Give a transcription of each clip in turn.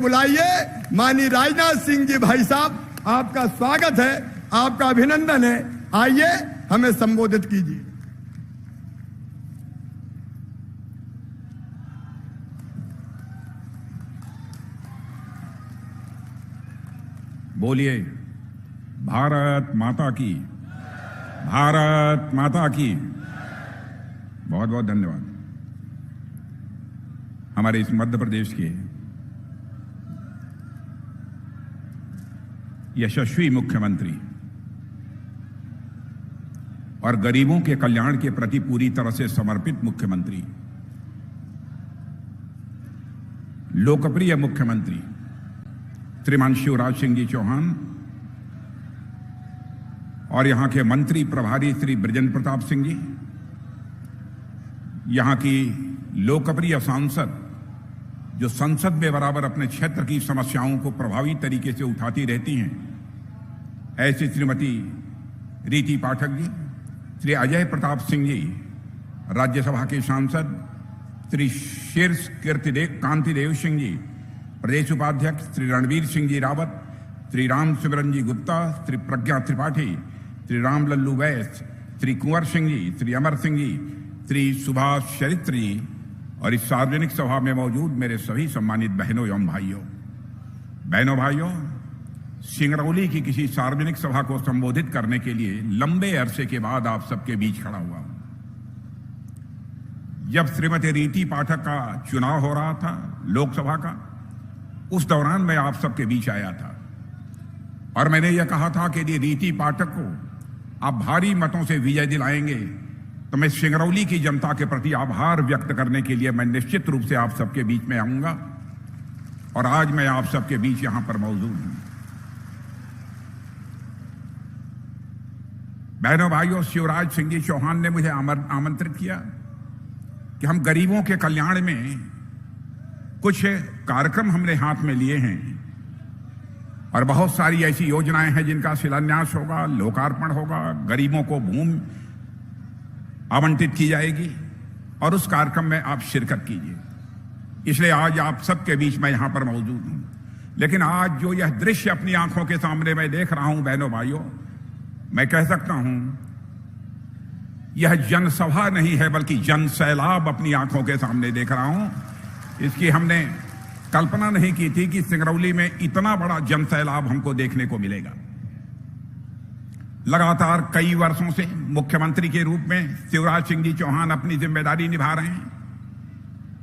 बुलाइए। माननीय राजनाथ सिंह जी भाई साहब, आपका स्वागत है, आपका अभिनंदन है। आइए, हमें संबोधित कीजिए। बोलिए भारत माता की, भारत माता की। बहुत बहुत धन्यवाद। हमारे इस मध्य प्रदेश के यशस्वी मुख्यमंत्री और गरीबों के कल्याण के प्रति पूरी तरह से समर्पित मुख्यमंत्री, लोकप्रिय मुख्यमंत्री श्रीमान शिवराज सिंह जी चौहान और यहां के मंत्री प्रभारी श्री बृजेंद्र प्रताप सिंह जी, यहां की लोकप्रिय सांसद जो संसद में बराबर अपने क्षेत्र की समस्याओं को प्रभावी तरीके से उठाती रहती हैं, ऐसी श्रीमती रीति पाठक जी, श्री अजय प्रताप सिंह जी राज्यसभा के सांसद, श्री शीर्ष कांतिदेव सिंह जी प्रदेश उपाध्यक्ष, श्री रणवीर सिंह जी रावत, श्री राम सिमरन जी गुप्ता, श्री प्रज्ञा त्रिपाठी, श्री राम लल्लू वैस, श्री कुंवर सिंह जी, श्री अमर सिंह जी, श्री सुभाष चरित्र जी और इस सार्वजनिक सभा में मौजूद मेरे सभी सम्मानित बहनों एवं भाइयों, सिंगरौली की किसी सार्वजनिक सभा को संबोधित करने के लिए लंबे अरसे के बाद आप सबके बीच खड़ा हुआ। जब श्रीमती रीति पाठक का चुनाव हो रहा था लोकसभा का, उस दौरान मैं आप सबके बीच आया था और मैंने यह कहा था कि यदि रीति पाठक को आप भारी मतों से विजय दिलाएंगे तो मैं सिंगरौली की जनता के प्रति आभार व्यक्त करने के लिए मैं निश्चित रूप से आप सबके बीच में आऊंगा और आज मैं आप सबके बीच यहां पर मौजूद हूं। बहनों भाइयों, शिवराज सिंह जी चौहान ने मुझे आमंत्रित किया कि हम गरीबों के कल्याण में कुछ कार्यक्रम हमने हाथ में लिए हैं और बहुत सारी ऐसी योजनाएं हैं जिनका शिलान्यास होगा, लोकार्पण होगा, गरीबों को भूमि आवंटित की जाएगी और उस कार्यक्रम में आप शिरकत कीजिए। इसलिए आज आप सबके बीच में यहां पर मौजूद हूं। लेकिन आज जो यह दृश्य अपनी आंखों के सामने मैं देख रहा हूं बहनों भाइयों, मैं कह सकता हूं यह जनसभा नहीं है बल्कि जन सैलाब अपनी आंखों के सामने देख रहा हूं। इसकी हमने कल्पना नहीं की थी कि सिंगरौली में इतना बड़ा जन सैलाब हमको देखने को मिलेगा। लगातार कई वर्षों से मुख्यमंत्री के रूप में शिवराज सिंह जी चौहान अपनी जिम्मेदारी निभा रहे हैं।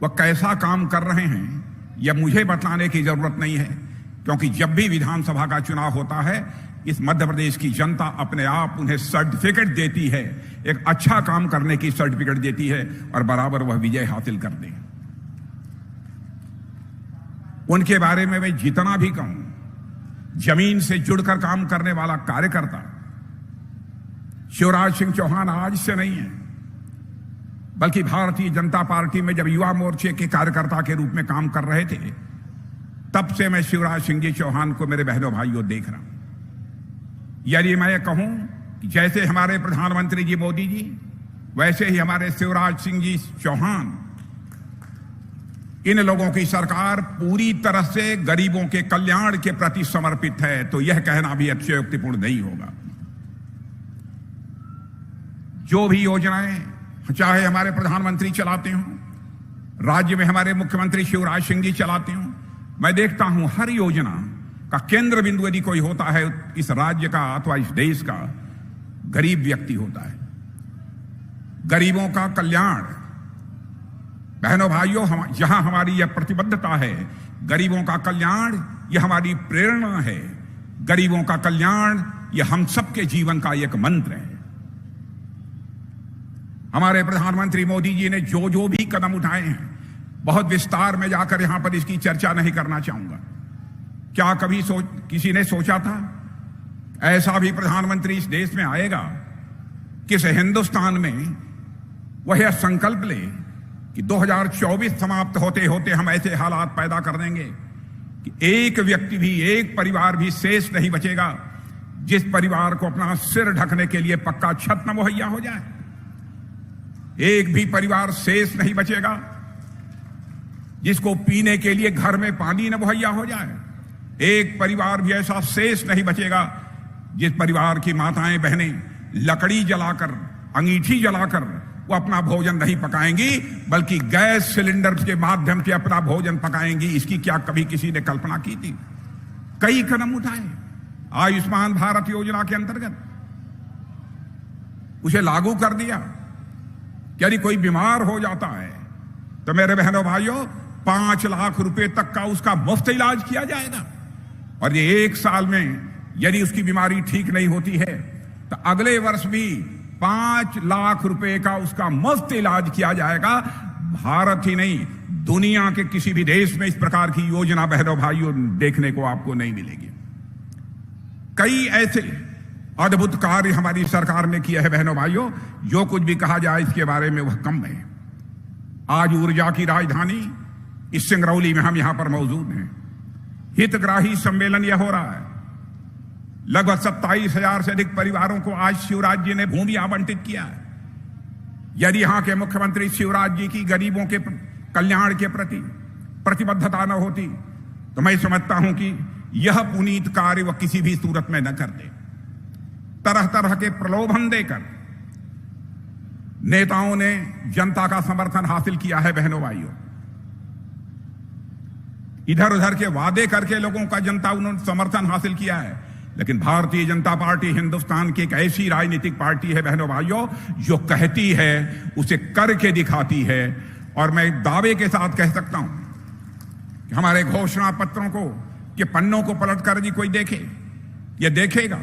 वह कैसा काम कर रहे हैं यह मुझे बताने की जरूरत नहीं है, क्योंकि जब भी विधानसभा का चुनाव होता है इस मध्य प्रदेश की जनता अपने आप उन्हें सर्टिफिकेट देती है, एक अच्छा काम करने की सर्टिफिकेट देती है और बराबर वह विजय हासिल करते हैं। उनके बारे में मैं जितना भी कहूं, जमीन से जुड़कर काम करने वाला कार्यकर्ता शिवराज सिंह चौहान आज से नहीं है, बल्कि भारतीय जनता पार्टी में जब युवा मोर्चे के कार्यकर्ता के रूप में काम कर रहे थे तब से मैं शिवराज सिंह जी चौहान को मेरे बहनों भाइयों देख रहा हूं। यदि मैं कहूं कि जैसे हमारे प्रधानमंत्री जी मोदी जी, वैसे ही हमारे शिवराज सिंह जी चौहान, इन लोगों की सरकार पूरी तरह से गरीबों के कल्याण के प्रति समर्पित है, तो यह कहना भी अतिशयोक्तिपूर्ण नहीं होगा। जो भी योजनाएं चाहे हमारे प्रधानमंत्री चलाते हों, राज्य में हमारे मुख्यमंत्री शिवराज सिंह जी चलाते हों, मैं देखता हूं हर योजना का केंद्र बिंदु यदि कोई होता है इस राज्य का अथवा इस देश का, गरीब व्यक्ति होता है। गरीबों का कल्याण, बहनों भाइयों, जहां हमारी यह प्रतिबद्धता है, गरीबों का कल्याण यह हमारी प्रेरणा है। गरीबों का कल्याण यह हम सबके जीवन का एक मंत्र है। हमारे प्रधानमंत्री मोदी जी ने जो जो भी कदम उठाए हैं, बहुत विस्तार में जाकर यहां पर इसकी चर्चा नहीं करना चाहूंगा। क्या कभी किसी ने सोचा था ऐसा भी प्रधानमंत्री इस देश में आएगा कि इस हिंदुस्तान में वह यह संकल्प ले कि 2024 समाप्त होते होते हम ऐसे हालात पैदा कर देंगे कि एक व्यक्ति भी, एक परिवार भी शेष नहीं बचेगा जिस परिवार को अपना सिर ढकने के लिए पक्का छत न मुहैया हो जाए। एक भी परिवार शेष नहीं बचेगा जिसको पीने के लिए घर में पानी न मुहैया हो जाए। एक परिवार भी ऐसा शेष नहीं बचेगा जिस परिवार की माताएं बहनें लकड़ी जलाकर, अंगीठी जलाकर वो अपना भोजन नहीं पकाएंगी, बल्कि गैस सिलेंडर के माध्यम से अपना भोजन पकाएंगी। इसकी क्या कभी किसी ने कल्पना की थी? कई कदम उठाए आयुष्मान भारत योजना के अंतर्गत, उसे लागू कर दिया। यदि कोई बीमार हो जाता है तो मेरे बहनों भाइयों 5 लाख रुपए तक का उसका मुफ्त इलाज किया जाएगा। और ये 1 साल में यदि उसकी बीमारी ठीक नहीं होती है तो अगले वर्ष भी 5 लाख रुपए का उसका मुफ्त इलाज किया जाएगा। भारत ही नहीं, दुनिया के किसी भी देश में इस प्रकार की योजना बहनों भाइयों देखने को आपको नहीं मिलेगी। कई ऐसे अद्भुत कार्य हमारी सरकार ने किए हैं बहनों भाइयों, जो कुछ भी कहा जाए इसके बारे में वह कम है। आज ऊर्जा की राजधानी इस सिंगरौली में हम यहां पर मौजूद हैं। हितग्राही सम्मेलन यह हो रहा है। लगभग 27,000 से अधिक परिवारों को आज शिवराज जी ने भूमि आवंटित किया है। यदि यहां के मुख्यमंत्री शिवराज जी की गरीबों के कल्याण के प्रति प्रतिबद्धता न होती तो मैं समझता हूं कि यह पुनीत कार्य वह किसी भी सूरत में न करते। तरह तरह के प्रलोभन देकर नेताओं ने जनता का समर्थन हासिल किया है बहनों भाइयों। इधर उधर के वादे करके लोगों का जनता उन्होंने समर्थन हासिल किया है। लेकिन भारतीय जनता पार्टी हिंदुस्तान की एक ऐसी राजनीतिक पार्टी है बहनों भाइयों, जो कहती है उसे करके दिखाती है। और मैं दावे के साथ कह सकता हूं कि हमारे घोषणा पत्रों को के पन्नों को पलटकर यदि कोई देखे, यह देखेगा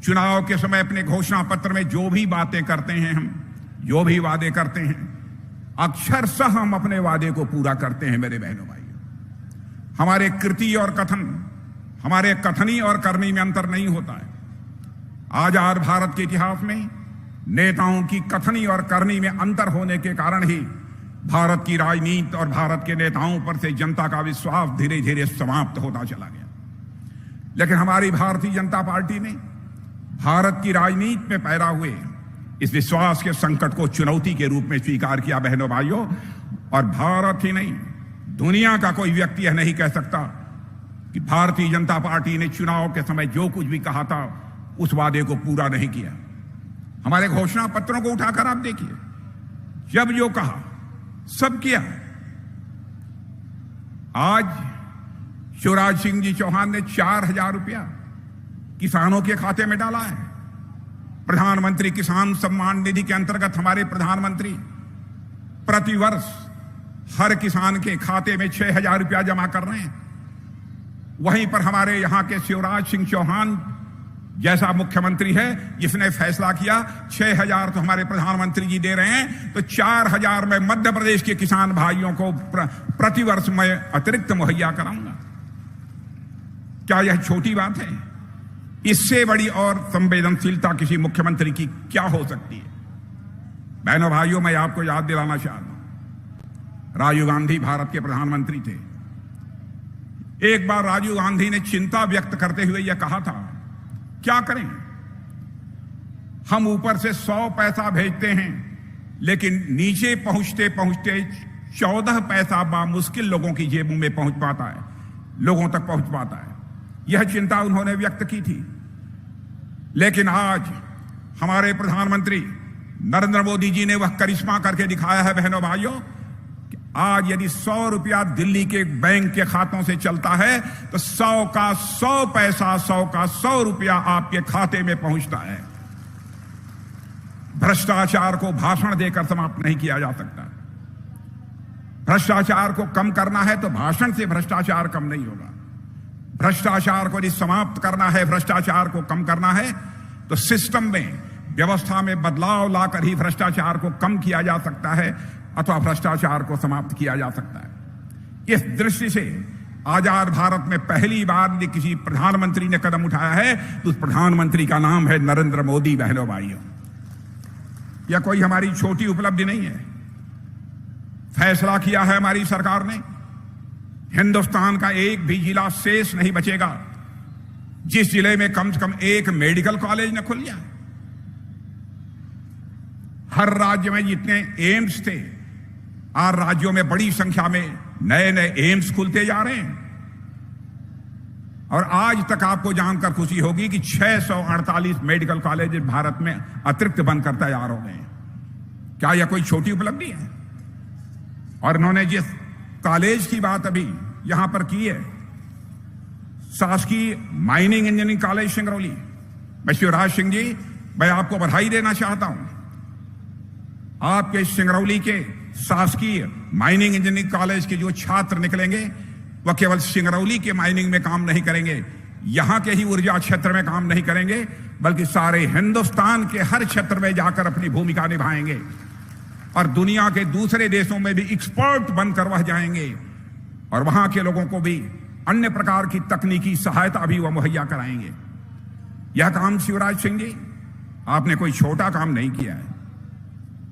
चुनाव के समय अपने घोषणा पत्र में जो भी बातें करते हैं, हम जो भी वादे करते हैं, अक्षरशः हम अपने वादे को पूरा करते हैं मेरे बहनों भाइयों। हमारे कृति और कथन, हमारे कथनी और करनी में अंतर नहीं होता है। आजाद भारत के इतिहास में नेताओं की कथनी और करनी में अंतर होने के कारण ही भारत की राजनीति और भारत के नेताओं पर से जनता का विश्वास धीरे धीरे समाप्त होता चला गया। लेकिन हमारी भारतीय जनता पार्टी ने भारत की राजनीति में पैदा हुए इस विश्वास के संकट को चुनौती के रूप में स्वीकार किया बहनों भाइयों। और भारत ही नहीं, दुनिया का कोई व्यक्ति यह नहीं कह सकता कि भारतीय जनता पार्टी ने चुनाव के समय जो कुछ भी कहा था उस वादे को पूरा नहीं किया। हमारे घोषणा पत्रों को उठाकर आप देखिए, जब जो कहा सब किया। आज शिवराज सिंह जी चौहान ने 4,000 रुपया किसानों के खाते में डाला है। प्रधानमंत्री किसान सम्मान निधि के अंतर्गत हमारे प्रधानमंत्री प्रतिवर्ष हर किसान के खाते में 6,000 रुपया जमा कर रहे हैं। वहीं पर हमारे यहां के शिवराज सिंह चौहान जैसा मुख्यमंत्री है जिसने फैसला किया 6,000 तो हमारे प्रधानमंत्री जी दे रहे हैं, तो 4,000 मैं मध्य प्रदेश के किसान भाइयों को प्रतिवर्ष मैं अतिरिक्त मुहैया कराऊंगा। क्या यह छोटी बात है? इससे बड़ी और संवेदनशीलता किसी मुख्यमंत्री की क्या हो सकती है? बहनों भाइयों, मैं आपको याद दिलाना चाहता हूं, राजीव गांधी भारत के प्रधानमंत्री थे। एक बार राजीव गांधी ने चिंता व्यक्त करते हुए यह कहा था, क्या करें, हम ऊपर से 100 पैसा भेजते हैं लेकिन नीचे पहुंचते पहुंचते 14 पैसा बामुश्किल लोगों की जेबों में पहुंच पाता है, लोगों तक पहुंच पाता है। यह चिंता उन्होंने व्यक्त की थी। लेकिन आज हमारे प्रधानमंत्री नरेंद्र मोदी जी ने वह करिश्मा करके दिखाया है बहनों भाइयों, कि आज यदि 100 रुपया दिल्ली के बैंक के खातों से चलता है तो 100 का 100 पैसा, 100 का 100 रुपया आपके खाते में पहुंचता है। भ्रष्टाचार को भाषण देकर समाप्त नहीं किया जा सकता। भ्रष्टाचार को कम करना है तो भाषण से भ्रष्टाचार कम नहीं होगा। भ्रष्टाचार को यदि समाप्त करना है, भ्रष्टाचार को कम करना है, तो सिस्टम में, व्यवस्था में बदलाव लाकर ही भ्रष्टाचार को कम किया जा सकता है अथवा भ्रष्टाचार को समाप्त किया जा सकता है। इस दृष्टि से आजाद भारत में पहली बार यदि किसी प्रधानमंत्री ने कदम उठाया है तो उस प्रधानमंत्री का नाम है नरेंद्र मोदी। बहनों भाइयों, यह कोई हमारी छोटी उपलब्धि नहीं है। फैसला किया है हमारी सरकार ने, हिंदुस्तान का एक भी जिला शेष नहीं बचेगा जिस जिले में कम से कम एक मेडिकल कॉलेज न खुल जाए। हर राज्य में जितने एम्स थे, आज राज्यों में बड़ी संख्या में नए नए एम्स खुलते जा रहे हैं। और आज तक आपको जानकर खुशी होगी कि 648 मेडिकल कॉलेज भारत में अतिरिक्त बनकर तैयार हो गए हैं। क्या यह कोई छोटी उपलब्धि है? और इन्होंने जिस कॉलेज की बात अभी यहां पर की है, शासकीय माइनिंग इंजीनियरिंग कॉलेज सिंगरौली, मैं शिवराज सिंह जी, मैं आपको बधाई देना चाहता हूं। आपके सिंगरौली के शासकीय माइनिंग इंजीनियरिंग कॉलेज के जो छात्र निकलेंगे वह केवल सिंगरौली के माइनिंग में काम नहीं करेंगे, यहां के ही ऊर्जा क्षेत्र में काम नहीं करेंगे, बल्कि सारे हिंदुस्तान के हर क्षेत्र में जाकर अपनी भूमिका निभाएंगे और दुनिया के दूसरे देशों में भी एक्सपर्ट बनकर वह जाएंगे और वहां के लोगों को भी अन्य प्रकार की तकनीकी सहायता भी वह मुहैया कराएंगे। यह काम शिवराज सिंह जी, आपने कोई छोटा काम नहीं किया है,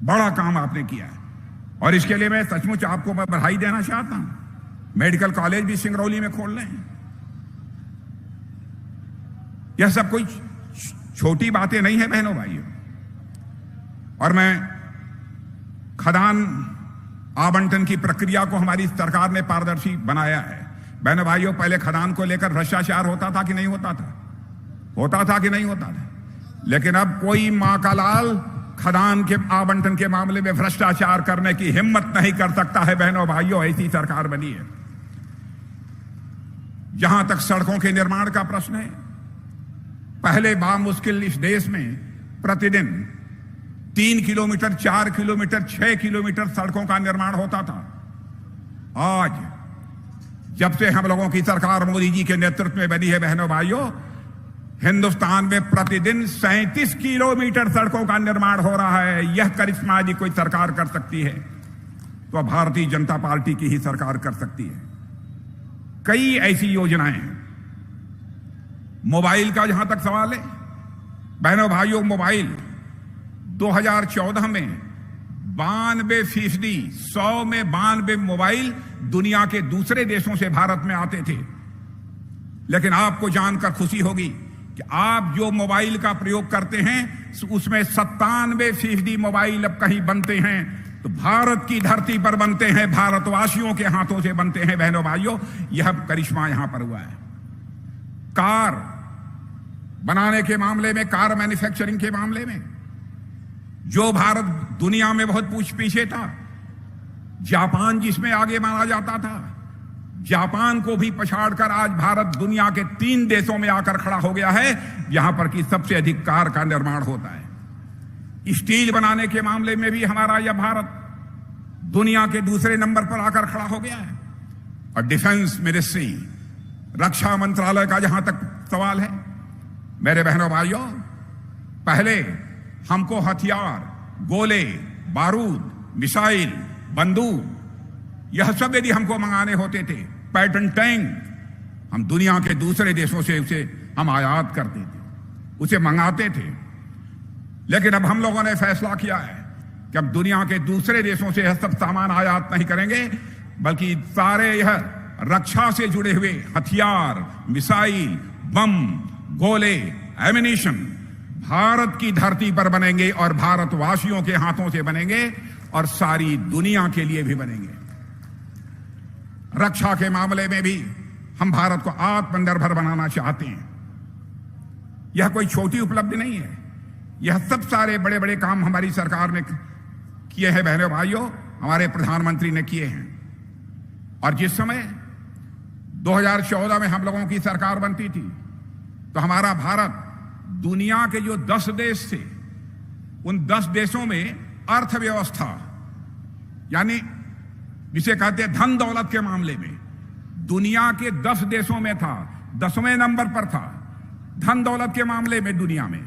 बड़ा काम आपने किया है और इसके लिए मैं सचमुच आपको मैं बधाई देना चाहता हूं। मेडिकल कॉलेज भी सिंगरौली में खोल रहे हैं। यह सब कोई छोटी बातें नहीं है बहनों भाइयों। और मैं खदान आवंटन की प्रक्रिया को हमारी सरकार ने पारदर्शी बनाया है। बहनों भाइयों, पहले खदान को लेकर भ्रष्टाचार होता था कि नहीं होता था? होता था कि नहीं होता था? लेकिन अब कोई मां का लाल खदान के आवंटन के मामले में भ्रष्टाचार करने की हिम्मत नहीं कर सकता है। बहनों भाइयों, ऐसी सरकार बनी है। जहां तक सड़कों के निर्माण का प्रश्न है, पहले बामुश्किल इस देश में प्रतिदिन 3 किलोमीटर, 4 किलोमीटर, 6 किलोमीटर सड़कों का निर्माण होता था। आज जब से हम लोगों की सरकार मोदी जी के नेतृत्व में बनी है बहनों भाइयों, हिंदुस्तान में प्रतिदिन 37 किलोमीटर सड़कों का निर्माण हो रहा है। यह करिश्मा यदि कोई सरकार कर सकती है तो भारतीय जनता पार्टी की ही सरकार कर सकती है। कई ऐसी योजनाएं हैं। मोबाइल का जहां तक सवाल है बहनों भाइयों, मोबाइल 2014 में 92%, 100 में 92 मोबाइल दुनिया के दूसरे देशों से भारत में आते थे। लेकिन आपको जानकर खुशी होगी कि आप जो मोबाइल का प्रयोग करते हैं उसमें 97% मोबाइल अब कहीं बनते हैं तो भारत की धरती पर बनते हैं, भारतवासियों के हाथों से बनते हैं। बहनों भाइयों, यह करिश्मा यहां पर हुआ है। कार बनाने के मामले में, कार मैन्युफैक्चरिंग के मामले में जो भारत दुनिया में बहुत पीछे था, जापान जिसमें आगे माना जाता था, जापान को भी पछाड़कर आज भारत दुनिया के 3 देशों में आकर खड़ा हो गया है यहां पर कि सबसे अधिक कार का निर्माण होता है। स्टील बनाने के मामले में भी हमारा यह भारत दुनिया के दूसरे नंबर पर आकर खड़ा हो गया है। और डिफेंस मिनिस्ट्री, रक्षा मंत्रालय का जहां तक सवाल है मेरे बहनों भाइयों, पहले हमको हथियार, गोले, बारूद, मिसाइल, बंदूक यह सब यदि हमको मंगाने होते थे, पैटर्न टैंक, हम दुनिया के दूसरे देशों से उसे हम आयात करते थे, उसे मंगाते थे। लेकिन अब हम लोगों ने फैसला किया है कि अब दुनिया के दूसरे देशों से यह सब सामान आयात नहीं करेंगे, बल्कि सारे यह रक्षा से जुड़े हुए हथियार, मिसाइल, बम, गोले, एमिनेशन भारत की धरती पर बनेंगे और भारतवासियों के हाथों से बनेंगे और सारी दुनिया के लिए भी बनेंगे। रक्षा के मामले में भी हम भारत को आत्मनिर्भर बनाना चाहते हैं। यह कोई छोटी उपलब्धि नहीं है। यह सब सारे बड़े बड़े काम हमारी सरकार ने किए हैं बहनों भाइयों, हमारे प्रधानमंत्री ने किए हैं। और जिस समय 2014 में हम लोगों की सरकार बनती थी तो हमारा भारत दुनिया के जो 10 देश थे उन 10 देशों में अर्थव्यवस्था यानी जिसे कहते हैं धन दौलत के मामले में दुनिया के 10 देशों में था, 10वें नंबर पर था धन दौलत के मामले में दुनिया में।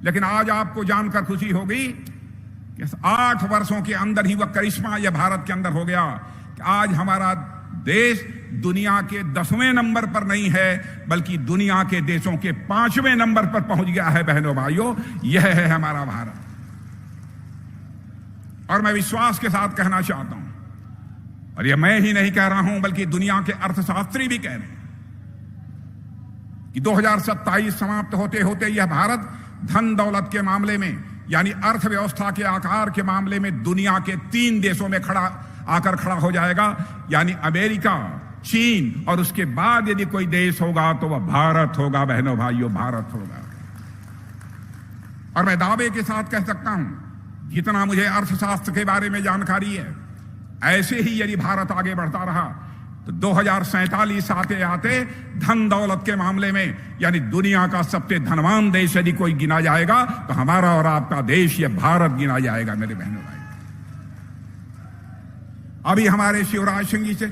लेकिन आज आपको जानकर खुशी होगी कि 8 वर्षों के अंदर ही वह करिश्मा यह भारत के अंदर हो गया कि आज हमारा देश दुनिया के 10वें नंबर पर नहीं है बल्कि दुनिया के देशों के 5वें नंबर पर पहुंच गया है। बहनों भाइयों, यह है हमारा भारत। और मैं विश्वास के साथ कहना चाहता हूं, और यह मैं ही नहीं कह रहा हूं बल्कि दुनिया के अर्थशास्त्री भी कह रहे हैं कि 2027 समाप्त होते होते यह भारत धन दौलत के मामले में यानी अर्थव्यवस्था के आकार के मामले में दुनिया के 3 देशों में खड़ा आकर खड़ा हो जाएगा। यानी अमेरिका, चीन और उसके बाद यदि कोई देश होगा तो वह भारत होगा। बहनों भाइयों, भारत होगा। और मैं दावे के साथ कह सकता हूं, जितना मुझे अर्थशास्त्र के बारे में जानकारी है, ऐसे ही यदि भारत आगे बढ़ता रहा तो 2047 आते आते धन दौलत के मामले में यानी दुनिया का सबसे धनवान देश यदि कोई गिना जाएगा तो हमारा और आपका देश, यह भारत गिना जाएगा। मेरे बहनों भाई, अभी हमारे शिवराज सिंह जी से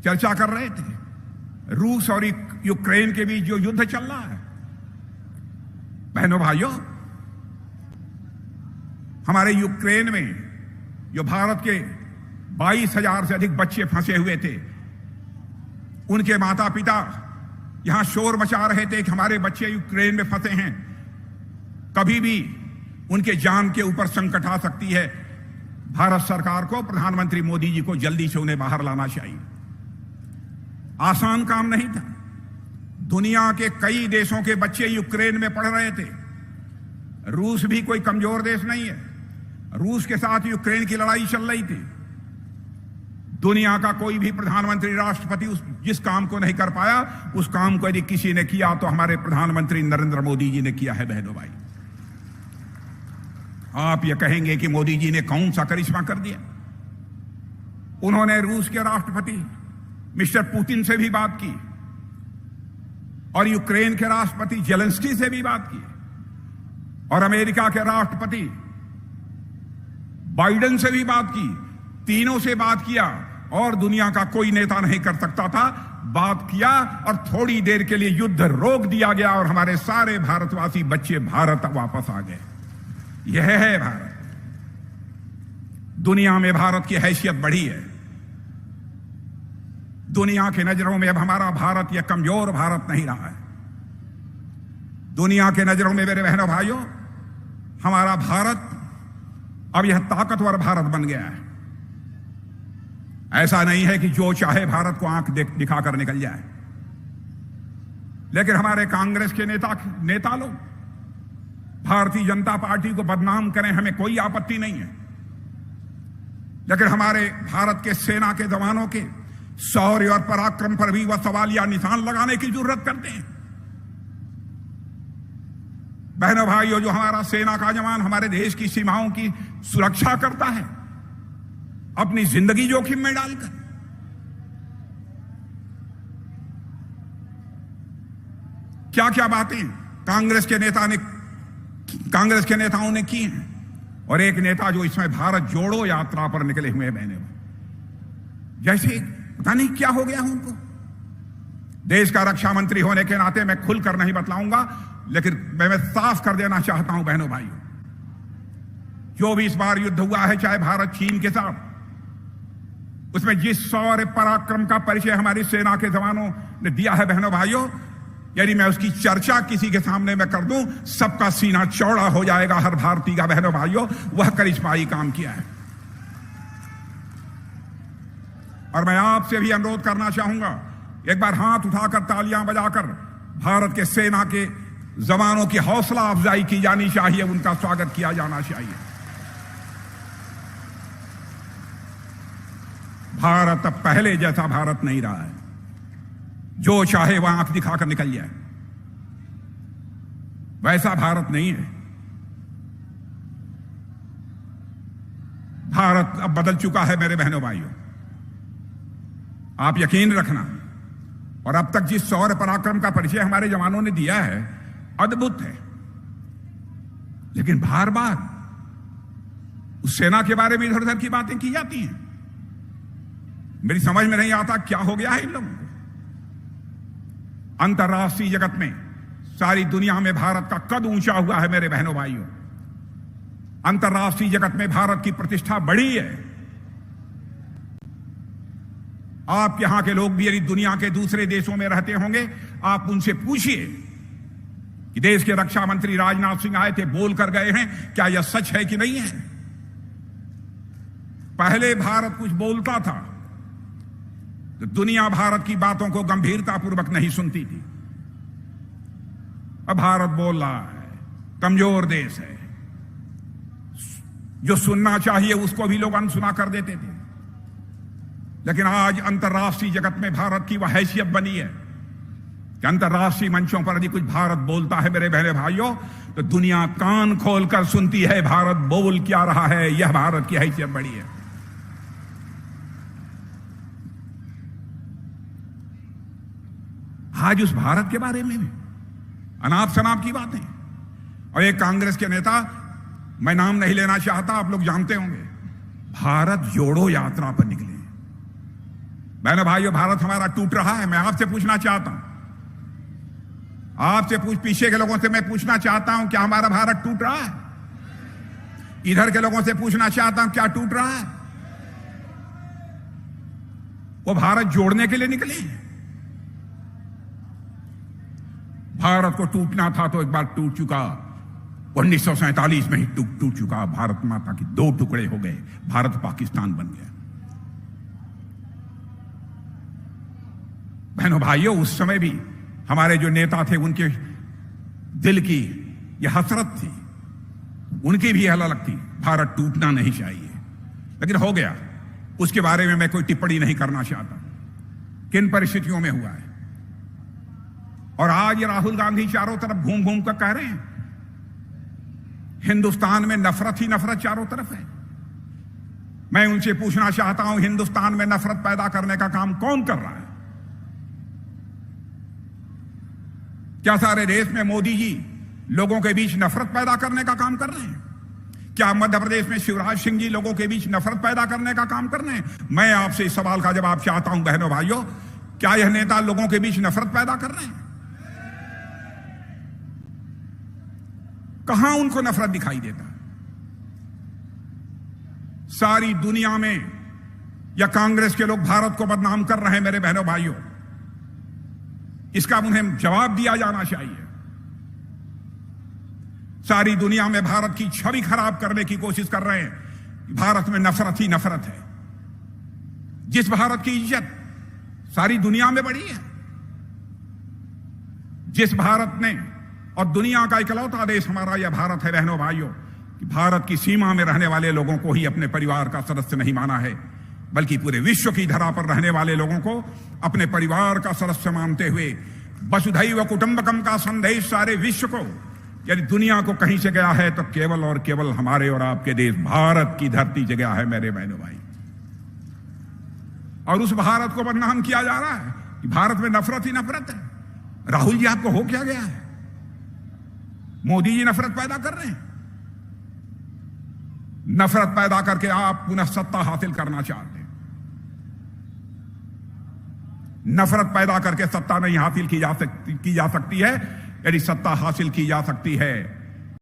चर्चा कर रहे थे, रूस और यूक्रेन के बीच जो युद्ध चल रहा है। बहनों भाइयों, हमारे यूक्रेन में जो भारत के 22,000 से अधिक बच्चे फंसे हुए थे, उनके माता पिता यहां शोर मचा रहे थे कि हमारे बच्चे यूक्रेन में फंसे हैं, कभी भी उनके जान के ऊपर संकट आ सकती है। भारत सरकार को, प्रधानमंत्री मोदी जी को जल्दी से उन्हें बाहर लाना चाहिए। आसान काम नहीं था। दुनिया के कई देशों के बच्चे यूक्रेन में पढ़ रहे थे। रूस भी कोई कमजोर देश नहीं है। रूस के साथ यूक्रेन की लड़ाई चल रही थी। दुनिया का कोई भी प्रधानमंत्री, राष्ट्रपति जिस काम को नहीं कर पाया, उस काम को यदि किसी ने किया तो हमारे प्रधानमंत्री नरेंद्र मोदी जी ने किया है। बहनों भाई, आप ये कहेंगे कि मोदी जी ने कौन सा करिश्मा कर दिया। उन्होंने रूस के राष्ट्रपति मिस्टर पुतिन से भी बात की और यूक्रेन के राष्ट्रपति जेलेंस्की से भी बात की और अमेरिका के राष्ट्रपति बाइडेन से भी बात की। तीनों से बात किया और दुनिया का कोई नेता नहीं कर सकता था। बात किया और थोड़ी देर के लिए युद्ध रोक दिया गया और हमारे सारे भारतवासी बच्चे भारत वापस आ गए। यह है भारत। दुनिया में भारत की हैसियत बढ़ी है। दुनिया की नजरों में अब हमारा भारत यह कमजोर भारत नहीं रहा है। दुनिया के नजरों में मेरे बहनों भाइयों, हमारा भारत अब यह ताकतवर भारत बन गया है। ऐसा नहीं है कि जो चाहे भारत को आंख दिखाकर निकल जाए। लेकिन हमारे कांग्रेस के नेता लोग भारतीय जनता पार्टी को बदनाम करें, हमें कोई आपत्ति नहीं है। लेकिन हमारे भारत के सेना के जवानों के शौर्य और पराक्रम पर भी वह सवालिया निशान लगाने की जरूरत करते हैं। बहनों भाइयों, जो हमारा सेना का जवान हमारे देश की सीमाओं की सुरक्षा करता है अपनी जिंदगी जोखिम में डालकर, क्या क्या बातें कांग्रेस के नेताओं ने की हैं। और एक नेता जो इसमें भारत जोड़ो यात्रा पर निकले हुए बहने, जैसे पता नहीं क्या हो गया उनको। देश का रक्षा मंत्री होने के नाते मैं खुलकर नहीं बतलाऊंगा, लेकिन मैं साफ कर देना चाहता हूं बहनों भाइयों, जो भी इस बार युद्ध हुआ है, चाहे भारत चीन के साथ, उसमें जिस शौर्य पराक्रम का परिचय हमारी सेना के जवानों ने दिया है बहनों भाइयों, यदि मैं उसकी चर्चा किसी के सामने मैं कर दूं, सबका सीना चौड़ा हो जाएगा हर भारतीय का। बहनों भाइयों, वह करिश्माई काम किया है। और मैं आपसे भी अनुरोध करना चाहूंगा, एक बार हाथ उठाकर तालियां बजाकर भारत के सेना के जवानों की हौसला अफजाई की जानी चाहिए, उनका स्वागत किया जाना चाहिए। भारत अब पहले जैसा भारत नहीं रहा है, जो चाहे वह आंख दिखाकर निकल जाए, वैसा भारत नहीं है। भारत अब बदल चुका है मेरे बहनों भाइयों, आप यकीन रखना। और अब तक जिस शौर्य पराक्रम का परिचय हमारे जवानों ने दिया है, अद्भुत है। लेकिन बार बार उस सेना के बारे में इधर उधर की बातें की जाती हैं। मेरी समझ में नहीं आता क्या हो गया है इन लोगों को। अंतर्राष्ट्रीय जगत में, सारी दुनिया में भारत का कद ऊंचा हुआ है मेरे बहनों भाइयों। अंतर्राष्ट्रीय जगत में भारत की प्रतिष्ठा बढ़ी है। आप यहां के लोग भी यदि दुनिया के दूसरे देशों में रहते होंगे, आप उनसे पूछिए कि देश के रक्षा मंत्री राजनाथ सिंह आए थे, बोल कर गए हैं, क्या यह सच है कि नहीं है। पहले भारत कुछ बोलता था तो दुनिया भारत की बातों को गंभीरतापूर्वक नहीं सुनती थी। अब भारत बोल रहा है, कमजोर देश है, जो सुनना चाहिए उसको भी लोग अनसुना कर देते थे। लेकिन आज अंतर्राष्ट्रीय जगत में भारत की वह हैसियत बनी है कि अंतर्राष्ट्रीय मंचों पर यदि कुछ भारत बोलता है मेरे बहने भाइयों, तो दुनिया कान खोलकर सुनती है भारत बोल क्या रहा है। यह भारत की हैसियत बड़ी है। आज उस भारत के बारे में भी अनाप शनाप की बातें, और एक कांग्रेस के नेता, मैं नाम नहीं लेना चाहता, आप लोग जानते होंगे, भारत जोड़ो यात्रा पर निकले। बहनों भाइयों, भारत हमारा टूट रहा है। मैं आपसे पूछना चाहता हूं, आपसे पीछे के लोगों से मैं पूछना चाहता हूं, क्या हमारा भारत टूट रहा है? इधर के लोगों से पूछना चाहता हूं, क्या टूट रहा है? वो भारत जोड़ने के लिए निकले। भारत को टूटना था तो एक बार टूट चुका, 1947 में ही टूट चुका। भारत माता के 2 टुकड़े हो गए, भारत पाकिस्तान बन गया। बहनों भाइयों, उस समय भी हमारे जो नेता थे, उनके दिल की यह हसरत थी, उनकी भी यह लगती, भारत टूटना नहीं चाहिए। लेकिन हो गया, उसके बारे में मैं कोई टिप्पणी नहीं करना चाहता, किन परिस्थितियों में हुआ है। और आज राहुल गांधी चारों तरफ घूम घूम कर कह रहे हैं हिंदुस्तान में नफरत ही नफरत चारों तरफ है। मैं उनसे पूछना चाहता हूं, हिंदुस्तान में नफरत पैदा करने का काम कौन कर रहा है? क्या सारे देश में मोदी जी लोगों के बीच नफरत पैदा करने का काम कर रहे हैं? क्या मध्य प्रदेश में शिवराज सिंह जी लोगों के बीच नफरत पैदा करने का काम कर रहे हैं? मैं आपसे इस सवाल का जवाब चाहता हूं बहनों भाइयों, क्या यह नेता लोगों के बीच नफरत पैदा कर रहे हैं? कहां उनको नफरत दिखाई देता? सारी दुनिया में या कांग्रेस के लोग भारत को बदनाम कर रहे हैं मेरे बहनों भाइयों, इसका उन्हें जवाब दिया जाना चाहिए। सारी दुनिया में भारत की छवि खराब करने की कोशिश कर रहे हैं। भारत में नफरत ही नफरत है। जिस भारत की इज्जत सारी दुनिया में बढ़ी है, जिस भारत ने, और दुनिया का इकलौता देश हमारा यह भारत है बहनों भाइयों, कि भारत की सीमा में रहने वाले लोगों को ही अपने परिवार का सदस्य नहीं माना है, बल्कि पूरे विश्व की धरा पर रहने वाले लोगों को अपने परिवार का सदस्य मानते हुए वसुधैव कुटुंबकम का संदेश सारे विश्व को, यदि दुनिया को कहीं से गया है तो केवल और केवल हमारे और आपके देश भारत की धरती से गया है मेरे बहनों भाई। और उस भारत को बदनाम किया जा रहा है कि भारत में नफरत ही नफरत है। राहुल जी, आपको हो क्या गया है? मोदी जी नफरत पैदा कर रहे हैं। नफरत पैदा करके आप पुनः सत्ता हासिल करना चाहते हैं। नफरत पैदा करके सत्ता नहीं हासिल की जा सकती है। यदि सत्ता हासिल की जा सकती है